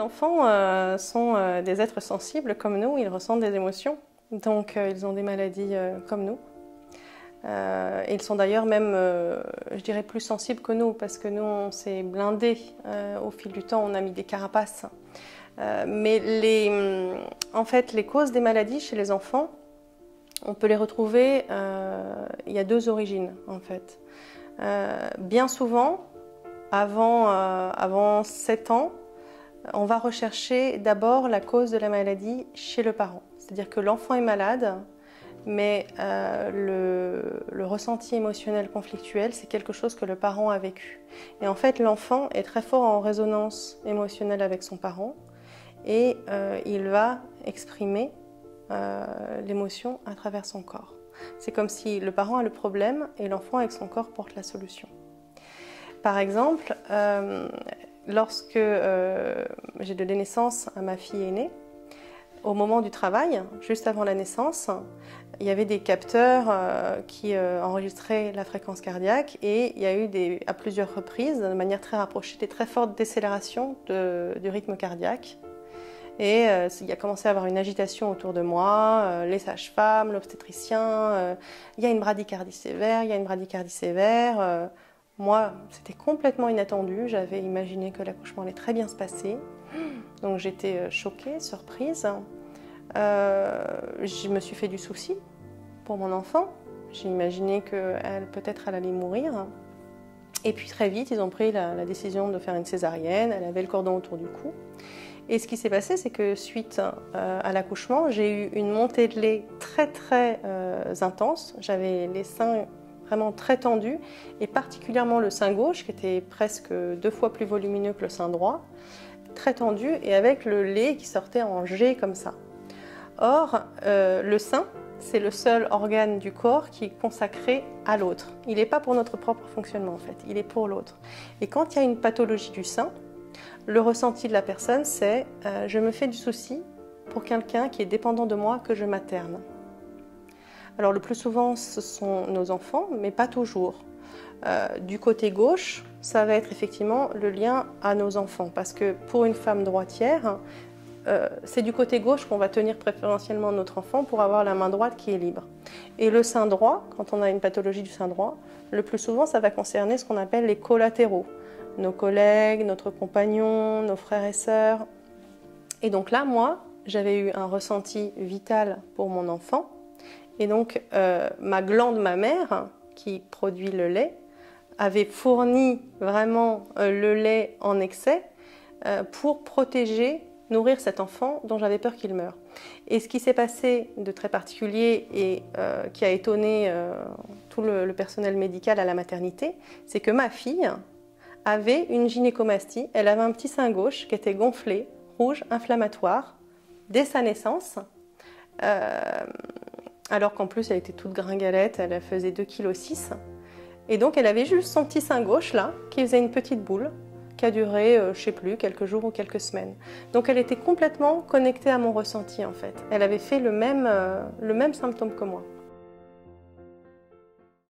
enfants sont des êtres sensibles comme nous, ils ressentent des émotions, donc ils ont des maladies comme nous. Ils sont d'ailleurs même, je dirais, plus sensibles que nous, parce que nous, on s'est blindés. Au fil du temps, on a mis des carapaces. En fait, les causes des maladies chez les enfants, on peut les retrouver, il y a deux origines, en fait. Bien souvent, avant 7 ans, on va rechercher d'abord la cause de la maladie chez le parent. C'est-à-dire que l'enfant est malade, mais le ressenti émotionnel conflictuel, c'est quelque chose que le parent a vécu. Et en fait, l'enfant est très fort en résonance émotionnelle avec son parent et il va exprimer l'émotion à travers son corps. C'est comme si le parent a le problème et l'enfant avec son corps porte la solution. Par exemple, lorsque j'ai donné naissance à ma fille aînée, au moment du travail, juste avant la naissance, il y avait des capteurs qui enregistraient la fréquence cardiaque et il y a eu à plusieurs reprises, de manière très rapprochée, des très fortes décélérations du rythme cardiaque. Et il a commencé à avoir une agitation autour de moi, les sages-femmes, l'obstétricien, il y a une bradycardie sévère, il y a une bradycardie sévère. Moi, c'était complètement inattendu, j'avais imaginé que l'accouchement allait très bien se passer. Donc j'étais choquée, surprise. Je me suis fait du souci pour mon enfant. J'ai imaginé qu'elle peut-être elle allait mourir. Et puis très vite, ils ont pris la décision de faire une césarienne. Elle avait le cordon autour du cou. Et ce qui s'est passé, c'est que suite à l'accouchement, j'ai eu une montée de lait très très intense. J'avais les seins vraiment très tendus, et particulièrement le sein gauche, qui était presque 2 fois plus volumineux que le sein droit, très tendu, et avec le lait qui sortait en jet comme ça. Or, le sein, c'est le seul organe du corps qui est consacré à l'autre. Il n'est pas pour notre propre fonctionnement en fait, il est pour l'autre. Et quand il y a une pathologie du sein, le ressenti de la personne, c'est je me fais du souci pour quelqu'un qui est dépendant de moi, que je materne. Alors le plus souvent, ce sont nos enfants, mais pas toujours. Du côté gauche, ça va être effectivement le lien à nos enfants, parce que pour une femme droitière, c'est du côté gauche qu'on va tenir préférentiellement notre enfant pour avoir la main droite qui est libre. Et le sein droit, quand on a une pathologie du sein droit, le plus souvent, ça va concerner ce qu'on appelle les collatéraux. Nos collègues, notre compagnon, nos frères et sœurs. Et donc là, moi, j'avais eu un ressenti vital pour mon enfant. Et donc, ma glande mammaire, qui produit le lait, avait fourni vraiment le lait en excès pour protéger, nourrir cet enfant dont j'avais peur qu'il meure. Et ce qui s'est passé de très particulier et qui a étonné tout le personnel médical à la maternité, c'est que ma fille avait une gynécomastie. Elle avait un petit sein gauche qui était gonflé, rouge, inflammatoire, dès sa naissance. Alors qu'en plus, elle était toute gringalette, elle faisait 2,6 kg. Et donc, elle avait juste son petit sein gauche, là, qui faisait une petite boule, qui a duré, je ne sais plus, quelques jours ou quelques semaines. Donc, elle était complètement connectée à mon ressenti, en fait. Elle avait fait le même symptôme que moi.